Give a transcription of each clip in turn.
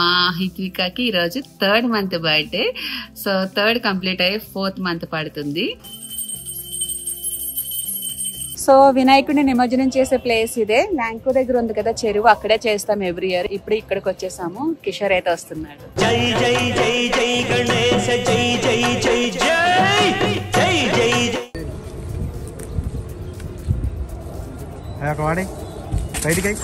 మా హిత్వికాకి ఈరోజు 3rd month birthday. So 3rd complete అయ్యి 4th మంత్ పడుతుంది. సో వినాయకుడిని నిమజ్జనం చేసే ప్లేస్ ఇదే. ల్యాంకో దగ్గర ఉంది కదా చెరువు, అక్కడే చేస్తాం ఎవ్రీ ఇయర్. ఇప్పుడు ఇక్కడికి వచ్చేసాము. కిషోర్ అయితే వస్తున్నాడు. జై జై జై జై గణేశ జై జై జై జై జై జై బయటికి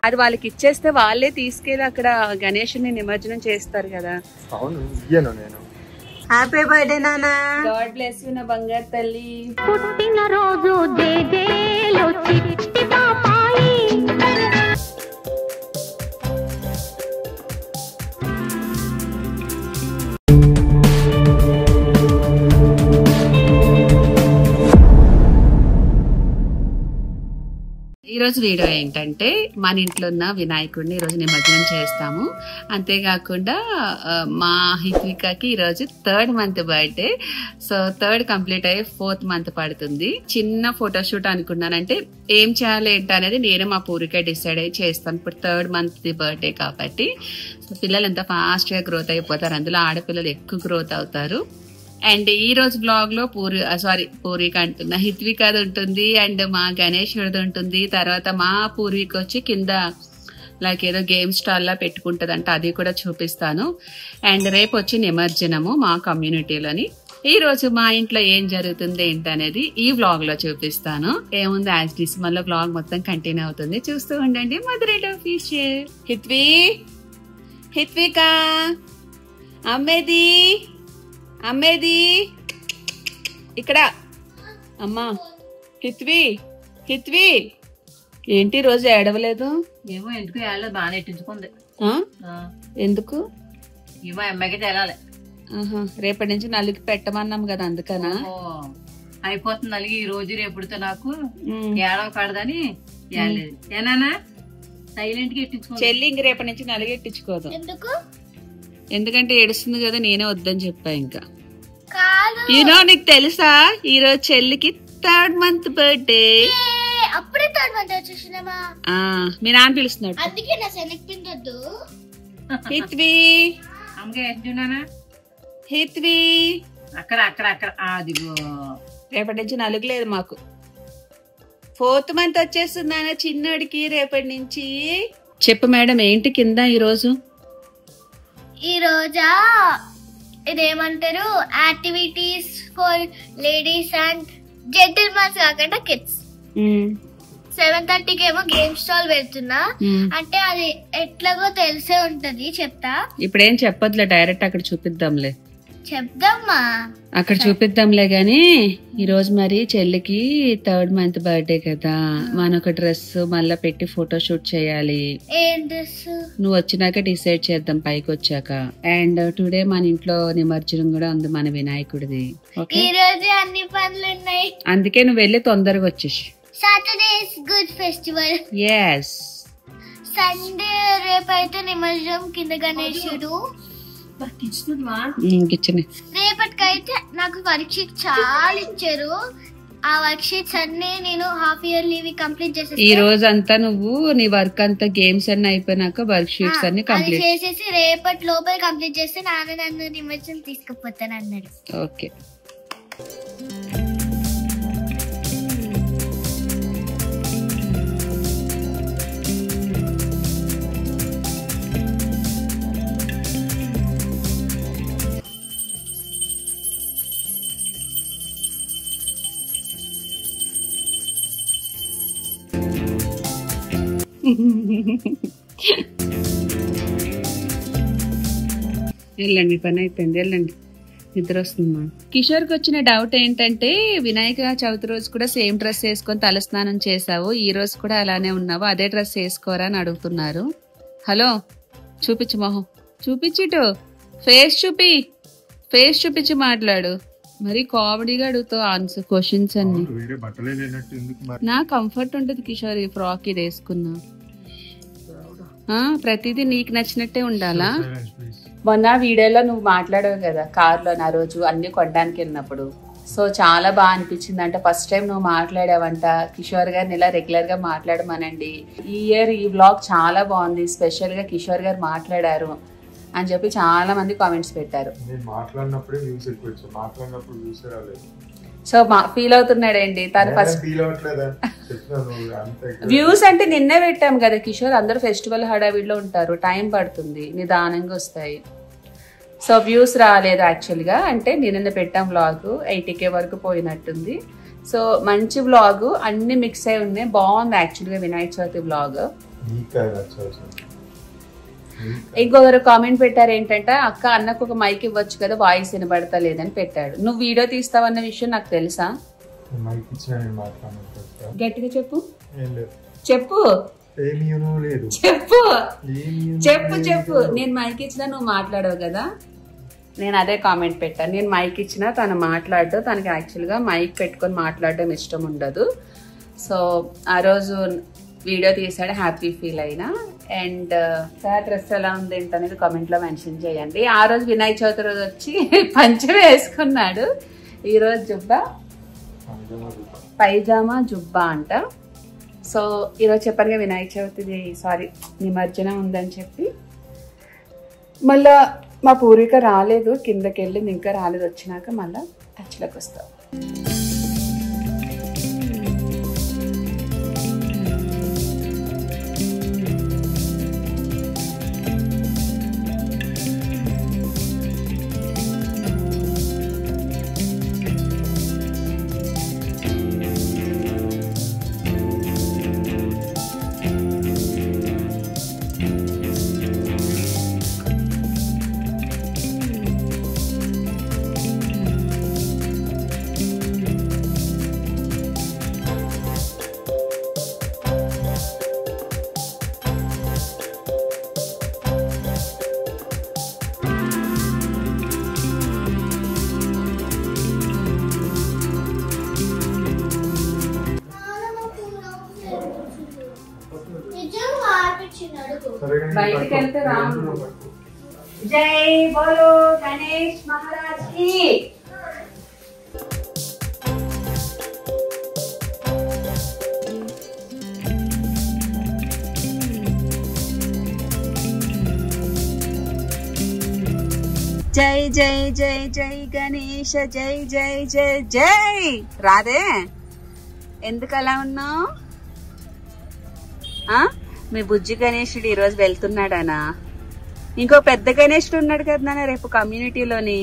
అది వాళ్ళకి ఇచ్చేస్తే వాళ్ళే తీసుకెళ్ళి అక్కడ గణేషుని నిమజ్జనం చేస్తారు కదా. హ్యాపీ బర్త్డే నానా. గాడ్ బ్లెస్ యు నా బంగారు తల్లి. పుట్టిన రోజు జేజేలో చిట్టి పాపాయి. ఈరోజు వీడియో ఏంటంటే మన ఇంట్లో ఉన్న వినాయకుడిని ఈరోజు నిమజ్జనం చేస్తాము. అంతేకాకుండా మా హిత్వికాకి ఈరోజు 3rd month birthday. So 3rd complete అయ్యి 4th మంత్ పడుతుంది. చిన్న ఫోటోషూట్ అనుకున్నానంటే ఏం చేయాలి ఏంటి అనేది నేను మా పూరిక డిసైడ్ అయ్యి చేస్తాను. ఇప్పుడు 3rd మంత్ బర్త్డే కాబట్టి సో పిల్లలు ఎంత ఫాస్ట్ గా గ్రోత్ అయిపోతారు, అందులో ఆడపిల్లలు ఎక్కువ గ్రోత్ అవుతారు. అండ్ ఈ రోజు బ్లాగ్ లో పూర్విక అంటున్నా హిత్వికది ఉంటుంది అండ్ మా గణేశుడిది ఉంటుంది. తర్వాత మా పూర్విక వచ్చి కింద లైక్ ఏదో గేమ్ స్టాల్ లా పెట్టుకుంటదంట, అది కూడా చూపిస్తాను. అండ్ రేపు వచ్చి నిమజ్జనము మా కమ్యూనిటీలోని. ఈ రోజు మా ఇంట్లో ఏం జరుగుతుంది ఏంటనేది ఈ వ్లాగ్ లో చూపిస్తాను. ఏముంది యాజ్ డిస్ మళ్ళీ వ్లాగ్ మొత్తం కంటిన్యూ అవుతుంది, చూస్తూ ఉండండి. మధురైలో ఫిషర్ హిత్విక అమ్మేది ఇక్కడ అమ్మా. హిత్వి ఏంటి రోజు ఏడవలేదు? ఏమో ఎందుకు ఏడలేదు, బాగానే ఎట్టించుకుంది. ఎందుకు? ఏమో అమ్మాయికి తెలాలి. రేపటి నుంచి నలుగుకి పెట్టమన్నాం కదా, అందుకనా? అయిపోతుంది నలిగి ఈ రోజు రేపుడితో నాకు ఏడవ కడదని ఏడలేదు. ఏనానా సైలెంట్ గా ఎట్టించుకో. చెల్లి ఇంక రేపటి నుంచి నలుగు ఎట్టించుకోదు. ఎందుకంటే ఏడుస్తుంది కదా, నేనే వద్దని చెప్పా. ఇంకా నీకు తెలుసా ఈ రోజు చెల్లికి 3rd మంత్ బర్త్డే. అప్పుడే 3rd మంత్ వచ్చేసినామా? మీ నాన్న పిలుస్తున్నాడు. అందుకే నా సెలెక్ట్ హిత్వి హిత్వి అక్కడ అక్కడ అక్కడ అదిగో రేపటి నుంచి నలుగులేదు మాకు. 4th మంత్ వచ్చేస్తుందా చిన్నోడికి రేపటి నుంచి. చెప్పు మేడం ఏంటి కింద ఈరోజు? ఈ రోజా ఇదేమంటారు, activities for ladies and gentlemens కాకుండా కిడ్స్. 7:30కి ఏమో గేమ్ స్టాల్ పెడుతున్నా. అంటే అది ఎట్లాగో తెలిసే ఉంటది, చెప్తా. ఇప్పుడేం చెప్పొద్దులే, డైరెక్ట్ అక్కడ చూపిద్దాంలే. చెప్దామా? అక్కడ చూపిద్దాంలే గాని ఈ రోజు మరి చెల్లికి 3rd మంత్ బర్త్డే కదా, మనొక డ్రెస్ మళ్ళా పెట్టి ఫోటో షూట్ చేయాలి. ఏం డ్రెస్? నువ్వు వచ్చినాక డిసైడ్ చేద్దాం పైకి వచ్చాక. అండ్ టుడే మన ఇంట్లో నిమజ్జనం కూడా ఉంది మన వినాయకుడిది. ఈ రోజు అన్ని పనులు ఉన్నాయి, అందుకే నువ్వు వెళ్ళి తొందరగా వచ్చేసి. Saturday is good festival. Yes. Sunday రేపైతే నిమజ్జనం కింద గణేశుడు. రేపటికైతే నాకు వర్క్ షీట్ చాలా ఇచ్చారు. ఆ వర్క్ షీట్స్ అన్ని నేను హాఫ్ ఇయర్లీ కంప్లీట్ చేసేసి ఈ రోజు అంతా నువ్వు నీ వర్క్ అంతా గేమ్స్ అన్ని అయిపోయినాక వర్క్ షీట్స్ అన్ని కంప్లీట్ చేసేసి రేపటి లోపల కంప్లీట్ చేస్తే నాన్న నన్ను నిమజ్జనం తీసుకుపోతాను అన్నాడు. ఓకే. వెళ్ళండి, పని అయిపోయింది, వెళ్ళండి, నిద్ర వస్తుందా? కిషోర్కి వచ్చిన డౌట్ ఏంటంటే వినాయక చవితి రోజు కూడా సేమ్ డ్రెస్ వేసుకొని తలస్నానం చేసావు, ఈ రోజు కూడా అలానే ఉన్నావు, అదే డ్రెస్ వేసుకోరా అని అడుగుతున్నారు. హలో, చూపించు మొహం, చూపించిటు ఫేస్ చూపించి మాట్లాడు. మరి కామెడీగా అడుగుతావు ఆన్సర్ క్వశ్చన్స్ అన్ని. నా కంఫర్ట్ ఉంటుంది కిషోర్, ఈ ఫ్రాక్ ఇది వేసుకున్నా. ప్రతిదీ నీకు నచ్చినట్టే ఉండాలా? మొన్న వీడియోలో నువ్వు మాట్లాడావు కదా కార్లో, నా రోజు అన్ని కొనడానికి వెళ్ళినప్పుడు సో చాలా బాగా అనిపించింది అంట. ఫస్ట్ టైం నువ్వు మాట్లాడావంట. కిషోర్ గారిని ఇలా రెగ్యులర్ గా మాట్లాడమనండి. ఈ ఇయర్ ఈ వ్లాగ్ చాలా బాగుంది, స్పెషల్ గా కిషోర్ గారు మాట్లాడారు అని చెప్పి చాలా మంది కామెంట్స్ పెట్టారు. సో ఫీల్ అవుతున్నాడండి తను. ఫస్ట్ వ్యూస్ అంటే నిన్నే పెట్టాం కదా కిషోర్, అందరూ ఫెస్టివల్ హడావిడిలో ఉంటారు, టైం పడుతుంది, నిదానంగా వస్తాయి. సో వ్యూస్ రాలేదు యాక్చువల్గా, అంటే నిన్న పెట్టాం వ్లాగ్ 80K వరకు పోయినట్టుంది. సో మంచి వ్లాగ్, అన్ని మిక్స్ అయి ఉన్నాయి, బాగుంది యాక్చువల్గా వినాయక చవితి వ్లాగ్. ఇంకొకరు కామెంట్ పెట్టారు ఏంటంటే, అక్క అన్నకు ఒక మైక్ ఇవ్వచ్చు కదా, వాయిస్ వినబడతా లేదని పెట్టాడు. నువ్వు వీడియో తీస్తావన్న విషయం నాకు తెలుసా? గట్టిగా చెప్పు చెప్పు చెప్పు చెప్పు చెప్పు. నేను మైక్ ఇచ్చినా నువ్వు మాట్లాడవు కదా. నేను అదే కామెంట్ పెట్టాను, నేను మైక్ ఇచ్చినా తను మాట్లాడదు, తనకి యాక్చువల్గా మైక్ పెట్టుకొని మాట్లాడడం ఇష్టం ఉండదు. సో ఆ రోజు వీడియో తీసాడు, హ్యాపీ ఫీల్ అయినా. అండ్ సార్ డ్రెస్ ఎలా ఉంది ఏంటనేది కామెంట్ లో మెన్షన్ చేయండి. ఆ రోజు వినాయక చవితి రోజు వచ్చి పంచె వేసుకున్నాడు, ఈ రోజు జుబ్బా పైజామా జుబ్బా అంట. సో ఈరోజు చెప్పాను కదా వినాయక చవితిది నిమజ్జనం ఉందని చెప్పి. మళ్ళా మా పూర్విక రాలేదు, కిందకి వెళ్ళింది, ఇంకా రాలేదు, వచ్చినాక మళ్ళా టచ్లోకి వస్తాం. బయటికి వెళ్తే రాము. జై బోలో గణేష్ మహారాజ్ కి. జై జై జై జై గణేష, జై జై జై జై. రాదే ఎందుకు అలా ఉన్నావు? మీ బుజ్జి గణేశుడు ఈరోజు వెళ్తున్నాడానా? ఇంకో పెద్ద గణేశుడు ఉన్నాడు కదా నాన్న రేపు కమ్యూనిటీలోని.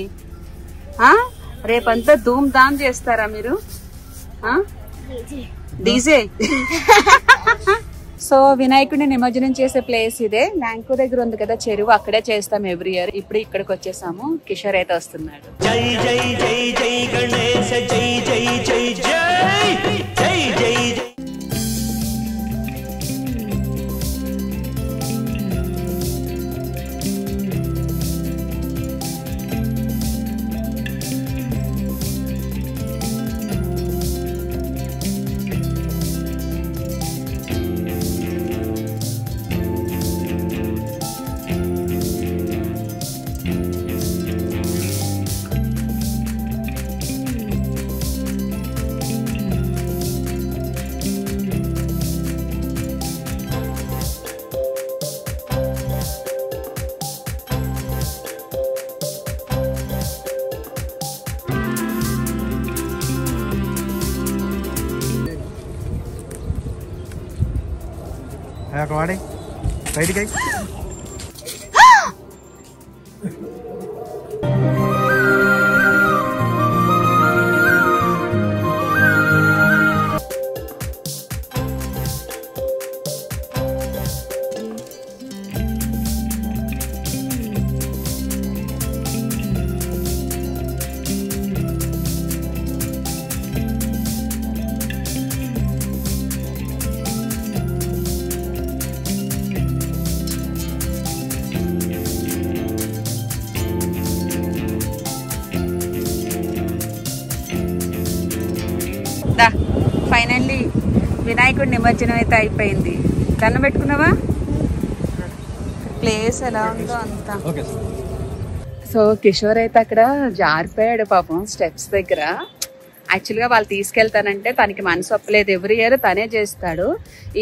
రేపంతా ధూమ్ ధామ్ చేస్తారా మీరు? డీజే. సో వినాయకుడిని నిమజ్జనం చేసే ప్లేస్ ఇదే, ల్యాంకో దగ్గర ఉంది కదా చెరువు, అక్కడే చేస్తాం ఎవ్రీ ఇయర్. ఇప్పుడు ఇక్కడికి వచ్చేసాము, కిషోర్ అయితే వస్తున్నాడు. జై జై జై జై గణేశ, జై జై జై జై జై జై. వాడే బయటికి ఫైనల్లీ వినాయకుడి నిమజ్జనం అయితే అయిపోయింది. దండం పెట్టుకున్నావా? ప్లేస్ ఎలా ఉందో అంతా. సో కిషోర్ అయితే అక్కడ జారిపోయాడు పాపం స్టెప్స్ దగ్గర. యాక్చువల్గా వాళ్ళు తీసుకెళ్తానంటే తనకి మనసు ఒప్పలేదు. ఎవ్రీ ఇయర్ తనే చేస్తాడు,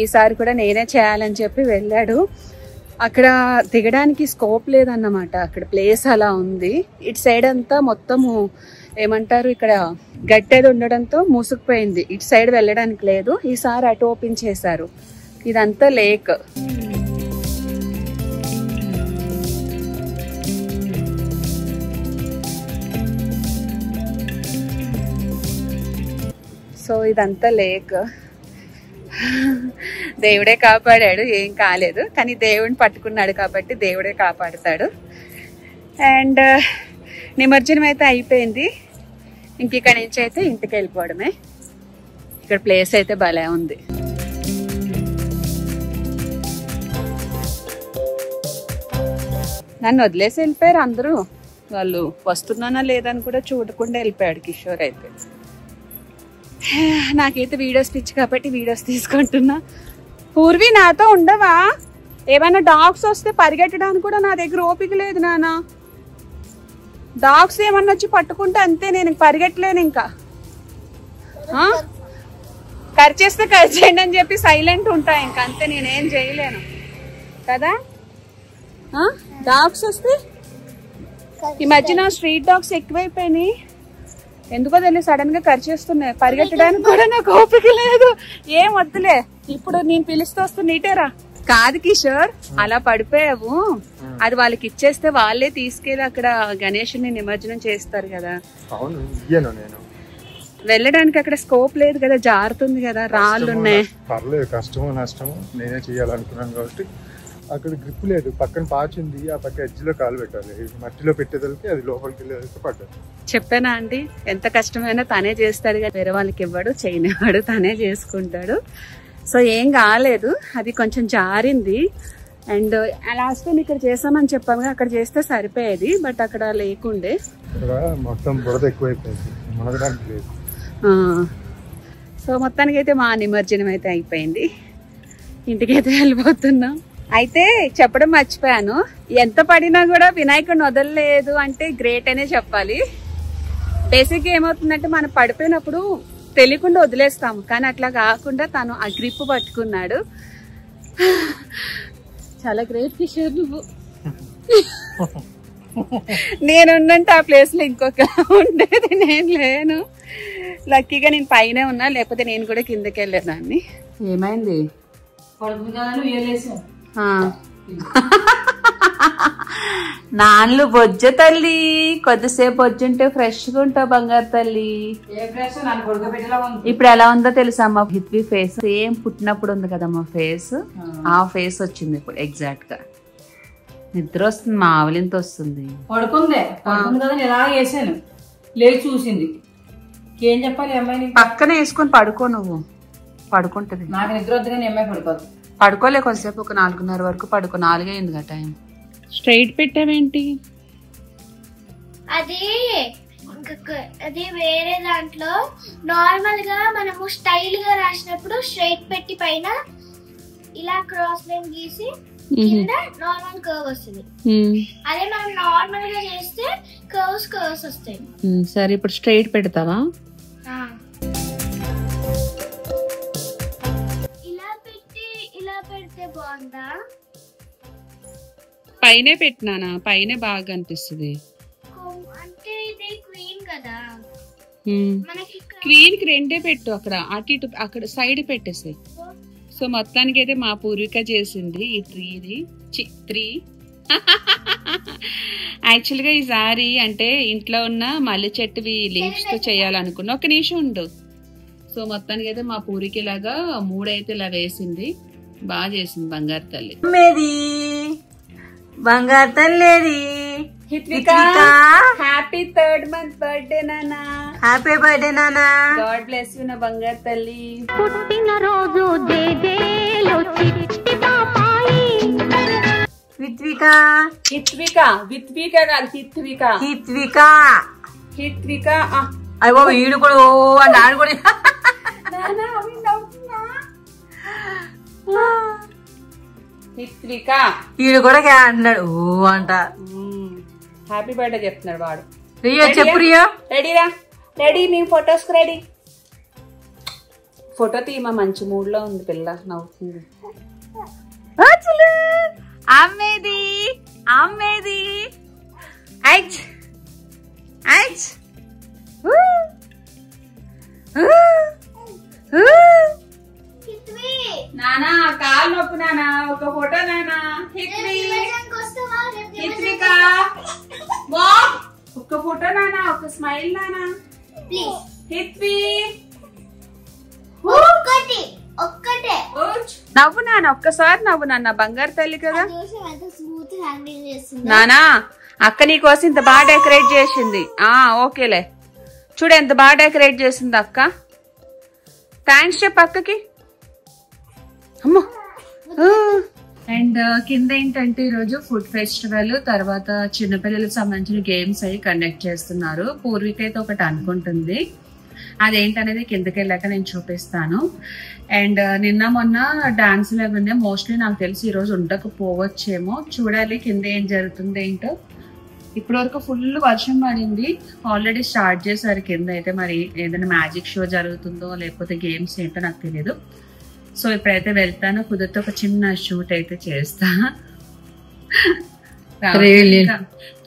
ఈసారి కూడా నేనే చేయాలని చెప్పి వెళ్ళాడు. అక్కడ దిగడానికి స్కోప్ లేదన్నమాట, అక్కడ ప్లేస్ అలా ఉంది. ఇటు సైడ్ అంతా మొత్తము ఏమంటారు, ఇక్కడ గట్టేది ఉండడంతో మూసుకుపోయింది, ఇటు సైడ్ వెళ్ళడానికి లేదు. ఈసారి అటు ఓపెన్ చేశారు. ఇదంతా లేక్. సో ఇదంతా లేక్. దేవుడే కాపాడాడు, ఏం కాలేదు. కానీ దేవుడిని పట్టుకున్నాడు కాబట్టి దేవుడే కాపాడుతాడు. అండ్ నిమజ్జనం అయితే అయిపోయింది. ఇంక ఇక్కడ నుంచి అయితే ఇంటికి వెళ్ళిపోవడమే. ఇక్కడ ప్లేస్ అయితే భలే ఉంది. నన్ను వదిలేసి వెళ్ళిపోయారు అందరూ. వాళ్ళు వస్తున్నానా లేదని కూడా చూడకుండా వెళ్ళిపోయాడు కిషోర్ అయితే. నాకైతే వీడియోస్ పిచ్చి కాబట్టి వీడియోస్ తీసుకుంటున్నా. పూర్వి నాతో ఉండవా? ఏమైనా డాగ్స్ వస్తే పరిగెట్టడానికి కూడా నా దగ్గర ఓపిక లేదు నాన్న. డాగ్స్ ఏమన్నా వచ్చి పట్టుకుంటే అంతే, నేను పరిగెట్టలేను. ఇంకా ఖర్చేస్తే ఖర్చేయండి అని చెప్పి సైలెంట్ ఉంటా. ఇంకా అంతే, నేనేం చేయలేను కదా. డాగ్స్ వస్తే ఈ మధ్యన స్ట్రీట్ డాగ్స్ ఎక్కువైపోయినాయి. ఎందుకో తెలియదు, సడన్ గా ఖర్చేస్తున్నాయి. పరిగెట్టడానికి కూడా నాకు ఓపిక లేదు. ఏం వద్దులే, ఇప్పుడు నేను పిలుస్తూ వస్తున్నా నీటేరా. కాదు కిషోర్, అలా పడిపోయావు. అది వాళ్ళకి ఇచ్చేస్తే వాళ్ళే తీసుకెళ్లి అక్కడ గణేషుని నిమజ్జనం చేస్తారు కదా. వెళ్ళడానికి అక్కడ స్కోప్ లేదు కదా, జారుతుంది కదా, రాళ్ళు ఉన్నాయి. పర్లేదు, కష్టమో నష్టమో నేనే చేయాలనుకున్నాను కాబట్టి అక్కడ గ్రిప్ లేదు. పక్కన పాచింది, ఆ పక్క ఎడ్జ్లో కాలు పెట్టాలి. మట్టిలో పెట్టేదలికి అది లోపలికి వెళ్ళేదలికి పడ్డాడు. చెప్పానా అండి, ఎంత కష్టమైనా తనే చేస్తాడు కదా, వేరే వాళ్ళకి ఇవ్వడు, చేయనివాడు, తనే చేసుకుంటాడు. సో ఏం కాలేదు, అది కొంచెం జారింది. అండ్ లాస్ట్ టైం ఇక్కడ చేసామని చెప్పాము, అక్కడ చేస్తే సరిపోయేది. బట్ అక్కడ లేకుండే, మొత్తం బురద ఎక్కువైపోయింది, మునగడానికి లేదు. సో మొత్తానికి అయితే మా నిమజ్జనం అయితే అయిపోయింది. ఇంటికైతే వెళ్ళిపోతున్నాం. అయితే చెప్పడం మర్చిపోయాను, ఎంత పడినా కూడా వినాయకుడిని వదలలేదు అంటే గ్రేట్ అనే చెప్పాలి. బేసిక్గా ఏమవుతుందంటే మనం పడిపోయినప్పుడు తెలియకుండా వదిలేస్తాము, కానీ అట్లా కాకుండా తను ఆ గ్రిప్ పట్టుకున్నాడు. చాలా గ్రేట్ కిషోర్ నువ్వు. నేనున్నంటే ఆ ప్లేస్ లో ఇంకొక ఉండేది, నేను లేను. లక్కీగా నేను పైనే ఉన్నా, లేకపోతే నేను కూడా కిందకి వెళ్ళేదాన్ని. ఏమైంది? నాన్లు బొజ్జ తల్లి, కొద్దిసేపు బొజ్జుంటే ఫ్రెష్ గా ఉంటావు బంగారు తల్లి. ఇప్పుడు ఎలా ఉందో తెలుసా అమ్మ, హిత్వి ఫేస్ సేమ్ పుట్టినప్పుడు ఉంది కదమ్మా ఫేస్, ఆ ఫేస్ వచ్చింది ఇప్పుడు ఎగ్జాక్ట్ గా. నిద్ర వస్తుంది, మా ఆవలింత వస్తుంది. పడుకుంది కదా, ఇలా వేసాను, లేచి చూసింది. ఏం చెప్పాలి అమ్మాయి? పక్కన వేసుకొని పడుకో, నువ్వు పడుకుంటది. నాకు నిద్ర వద్దు కానీ అమ్మాయి పడుకోదు. పడుకోలే కొంతసేపు, ఒక 4:30 వరకు పడుకో. 4 అయింది కదా టైం. స్ట్రైట్ పెట్టావేంటి? అది వేరే దాంట్లో నార్మల్ గా మనము స్టైల్ గా రాసినప్పుడు స్ట్రైట్ పెట్టి పైన ఇలా క్రాస్ లైన్ గీసి కింద నార్మల్ కర్వ్ వస్తుంది. అదే మనం నార్మల్ గా చేస్తే కర్వ్స్ వస్తాయి. సరే, ఇప్పుడు స్ట్రైట్ పెడతావా? ఇలా పెడితే బాగుందా? పైనే పెట్టినానా? పైనే బాగా అనిపిస్తుంది. అంటే ఇది క్వీన్ కదా, క్వీన్ కి 2 పెట్టు. అక్కడ అటు ఇటు అక్కడ సైడ్ పెట్టేసాయి. సో మొత్తానికి అయితే మా పూర్విక చేసింది ఈ 3 యాక్చువల్ గా ఈసారి అంటే ఇంట్లో ఉన్న మల్లె చెట్టువి లీవ్స్ తో చేయాలనుకున్నా. ఒక నిమిషం ఉండు. సో మొత్తానికి అయితే మా పూరికి లాగా 3 అయితే ఇలా వేసింది. బాగా చేసింది బంగారు తల్లి. బంగారు తల్లి హ్యాపీ 3rd month బర్త్డే నానా. హ్యాపీ బర్త్డే నానా. గాడ్ బ్లెస్ యు నా బంగారు తల్లి. పుట్టిన రోజు హిత్విక అయ్యో వీడు కూడా నాడు కూడా హిత్విక వీడు కూడా అంటున్నాడు ఓ అంట. హ్యాపీ బర్త్డే చెప్తున్నాడు వాడు. రియా చెప్పు రియా. రెడీరా? రెడీ, నీ ఫొటోస్కి రెడీ. ఫోటో తీయమా, మంచి మూడ్లో ఉంది పిల్ల, నవ్వుతుంది. అమ్మేది అమ్మేది ఐచ్ ఐచ్ నానా కాలు నొప్పు నానా, ఒక ఫోటో నానా. ఒక్క ఫోటో నానా, ఒక స్మైల్ నానా. నవ్వు నాన్న, ఒక్కసారి నవ్వు నాన్న, బంగారు తల్లి కదా నానా. అక్క నీ కోసం ఇంత బాగా డెకరేట్ చేసింది. ఓకేలే, చూడు ఎంత బాగా డెకరేట్ చేసింది అక్క. థ్యాంక్స్ చెప్పు అక్కకి. అమ్మో. అండ్ కింద ఏంటంటే ఈరోజు ఫుడ్ ఫెస్టివల్, తర్వాత చిన్నపిల్లలకు సంబంధించిన గేమ్స్ అవి కండక్ట్ చేస్తున్నారు. పూర్విక అయితే ఒకటి అనుకుంటుంది, అదేంటనేది కిందకి వెళ్ళాక నేను చూపిస్తాను. అండ్ నిన్న మొన్న డాన్సులు అవి ఉన్నాయి, మోస్ట్లీ నాకు తెలిసి ఈరోజు ఉండకపోవచ్చేమో, చూడాలి కింద ఏం జరుగుతుంది ఏంటో. ఇప్పటి వరకు ఫుల్ వర్షం పడింది, ఆల్రెడీ స్టార్ట్ చేశారు కింద అయితే. మరి ఏదైనా మ్యాజిక్ షో జరుగుతుందో లేకపోతే గేమ్స్ ఏంటో నాకు తెలియదు. సో ఇప్పుడైతే వెళ్తాను, కుదిరితే ఒక చిన్న షూట్ అయితే చేస్తా.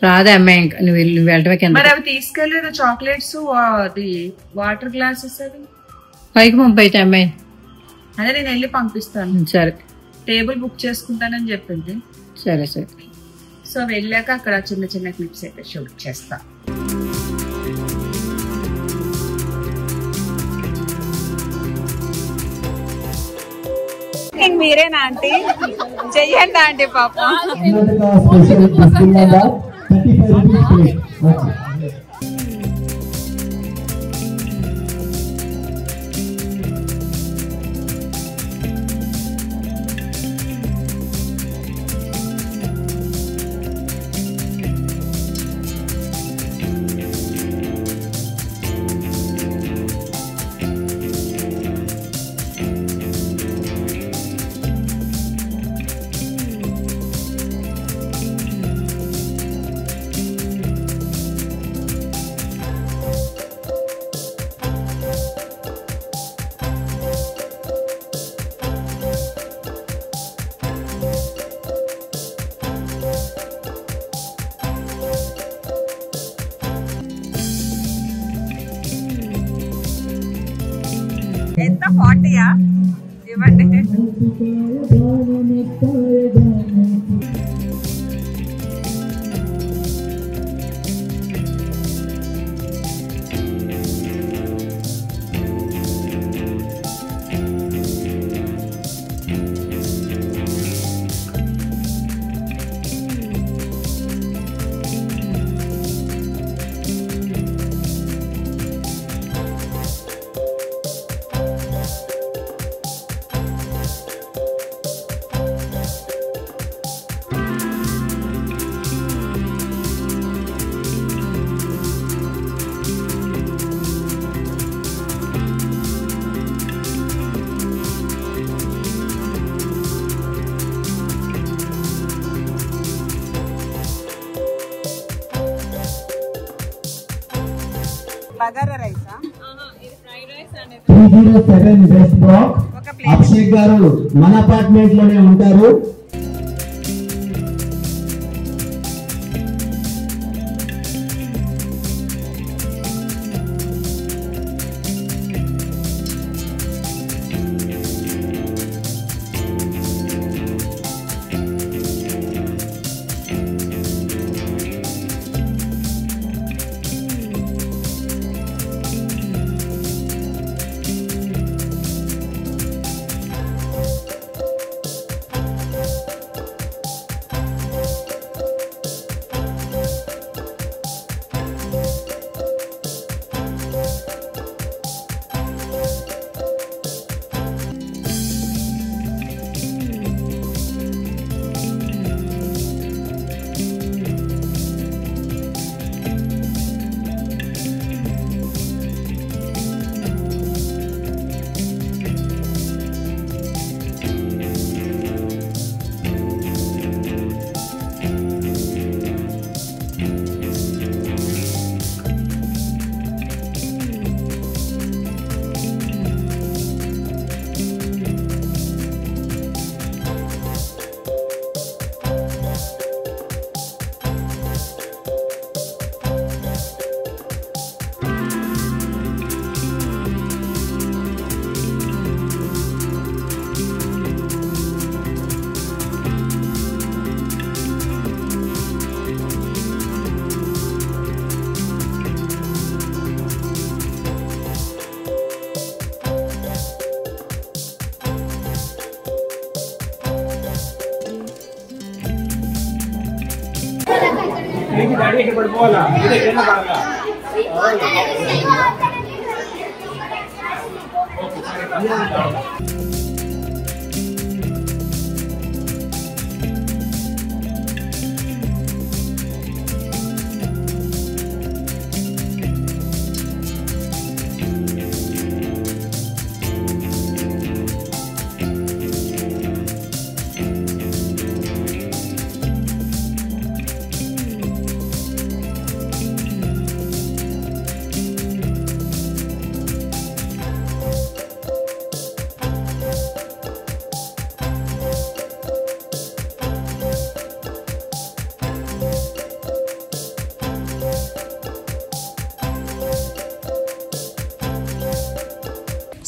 రాదా అమ్మాయి, ఇంకా నువ్వు వెళ్ళటమే. మరి అవి తీసుకెళ్ళలేదు, చాక్లెట్స్, అది వాటర్ గ్లాసెస్, అవి పైకి పంపైతే అమ్మాయి. అదే నేను వెళ్ళి పంపిస్తాను. సరే, టేబుల్ బుక్ చేసుకుంటానని చెప్పింది. సరే సరే. సో వెళ్ళాక అక్కడ చిన్న చిన్న క్లిప్స్ అయితే షూట్ చేస్తా. మీరేనా ఆంటీ? చెయ్యండి ఆంటీ పాపం. ఎంత 40యా? ఇవ్వండి. బగారా రైసా? 307 వెస్ట్ బ్లాక్. అభిషేక్ గారు మన అపార్ట్మెంట్ లోనే ఉంటారు.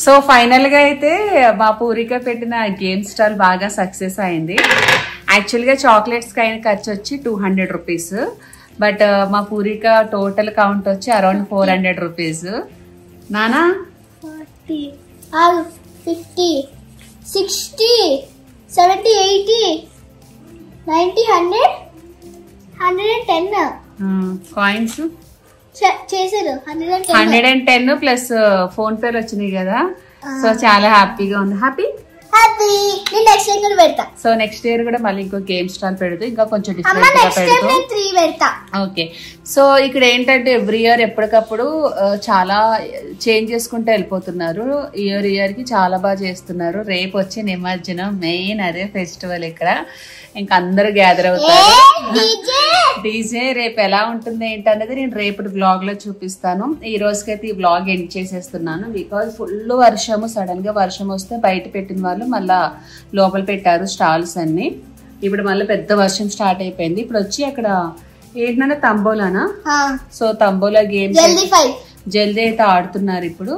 సో ఫైనల్ గా అయితే మా పూరిక పెట్టిన గేమ్ స్టాల్ బాగా సక్సెస్ అయింది. యాక్చువల్ గా చాక్లెట్స్ కి అయిన ఖర్చు వచ్చి 200 రూపీస్, బట్ మా పూరిక టోటల్ కౌంట్ వచ్చి అరౌండ్ 400 రూపీస్. నానా 40, 50, 60, 70, 80, 90, 100, 110 కాయిన్స్ చేశారు. 110 ప్లస్ ఫోన్ పేలు వచ్చినాయి కదా. సో చాలా హ్యాపీగా ఉంది. హ్యాపీ నేను నెక్స్ట్ టైం కూడా పెడతా. సో నెక్స్ట్ ఇయర్ కూడా మళ్ళీ ఇంకో గేమ్ స్టాల్ పెడుతూ ఇంకా కొంచెం అమ్మ డిఫరెంట్ గా నెక్స్ట్ టైం పెడుతూ. నేను 3 పెడతా. ఓకే, సో ఇక్కడ ఏంటంటే ఎవ్రీ ఇయర్ ఎప్పటికప్పుడు చాలా చేంజ్ చేసుకుంటూ వెళ్ళిపోతున్నారు. ఇయర్ కి చాలా బాగా చేస్తున్నారు. రేపు వచ్చే నిమజ్జనం మెయిన్ అదే ఫెస్టివల్. ఇక్కడ ఇంకా అందరూ గ్యాదర్ అవుతారు. డీజే రేపు ఎలా ఉంటుంది ఏంటనేది నేను రేపటి బ్లాగ్ లో చూపిస్తాను. ఈ రోజుకైతే ఈ బ్లాగ్ ఎండ్ చేసేస్తున్నాను. బికాజ్ ఫుల్ వర్షము, సడన్ గా వర్షం వస్తే బయట పెట్టిన వాళ్ళు మళ్ళా లోపల పెట్టారు స్టాల్స్ అన్ని. ఇప్పుడు మళ్ళీ పెద్ద వర్షం స్టార్ట్ అయిపోయింది. ఇప్పుడు వచ్చి అక్కడ ఏంటన్నా తంబోలానా. సో తంబోలా గేమ్ జల్దీ అయితే ఆడుతున్నారు ఇప్పుడు.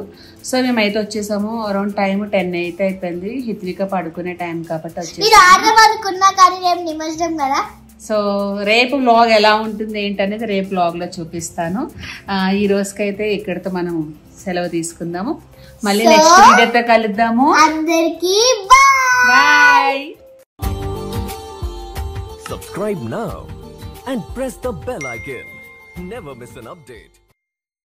సో మేమైతే వచ్చేసాము. అరౌండ్ టైం 10 అయితే అయిపోయింది. హిత్విక పడుకునే టైం కాబట్టి వచ్చేసాము. సో రేపు వ్లాగ్ ఎలా ఉంటుంది ఏంటనేది రేపు వ్లాగ్ లో చూపిస్తాను. ఈ రోజుకైతే ఇక్కడితో మనం సెలవు తీసుకుందాము. మళ్ళీ నెక్స్ట్ వీడియోతో కలుద్దాము. అందరికీ bye. Subscribe now and press the bell icon. Never miss an update.